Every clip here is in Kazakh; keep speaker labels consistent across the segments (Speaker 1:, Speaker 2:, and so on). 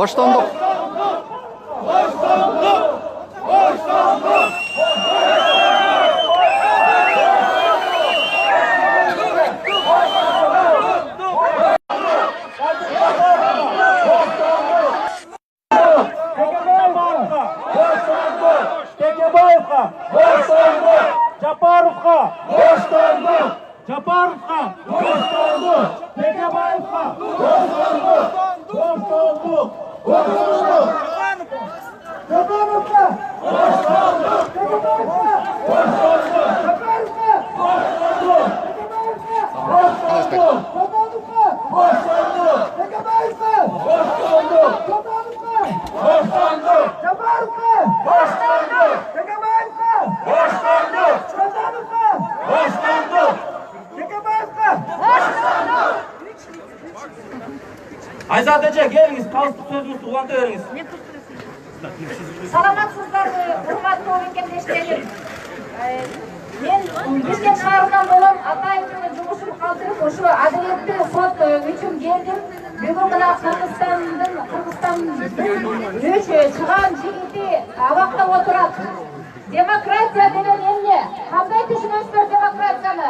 Speaker 1: Баштандық.
Speaker 2: Жапаровқа бостандық! Жапаровқа бостандық! Текебаевқа бостандық! Бостандық! Бостандық! Жапаровқа бостандық! Текебаевқа бостандық! Жапаровқа бостандық! Текебаевқа бостандық! Текебаевқа бостандық! Жапаровқа бостандық! Жапаровқа бостандық! Текебаевқа бостандық! Жапаровқа бостандық! Текебаевқа бостандық! Айзат эже, келіңіз, қалыстық сөзіңізді ұланта беріңіз.
Speaker 3: Саламатсыздар, құрметті мекемдестерім. Мен бізген шаарынан болам, атайымның жұмысын қалдырып, ошу әділетті сот үшін келдім. Бүгін мына Қырғызстанның шыған жігіті абақта отырады. Демократия деген эмне? Қандай түшүнөсүздөр демократияны?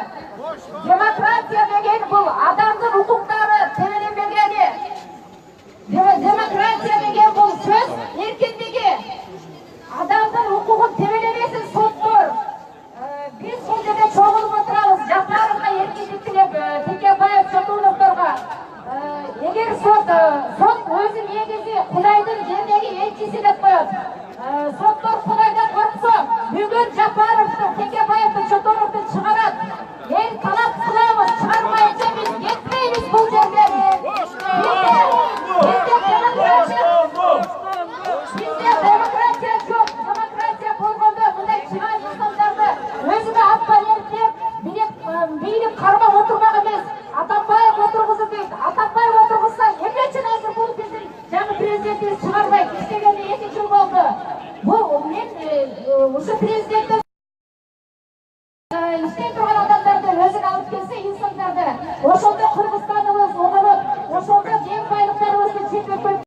Speaker 3: Демократия деген бұл адамдын укуктары тебеленбегени. Демократия деген бұл сөз эркиндиги. Адамдын укугун тебелебесин соттор. Биз бул жерде чогулуп отурабыз. Жапаровго эркиндик тилеп, Текебаев, Чотуновдорго. Эгер сот өзү негизи Кудайдын жердеги элчиси деп коет. Соттор Кудайдан корксо, бүгүн Жапаровду, Текебаевду, Чотуновду чыгарат. Эл талап кылабыз, чыгармайынча биз кетпейбиз бул жерден. Bizde demokrasiya çok. Demokrasiya bolganda bunday çıgan insanlardı özüne opponentlep, bilip karma oturmak emez. Atambayev oturguzu deydi. Atambayev oturguzsa emne üçün hazır bu bizim жаңы президентimiz çıkarmaydı. İstegende 2 yıl oldu. Bu men uşu prezident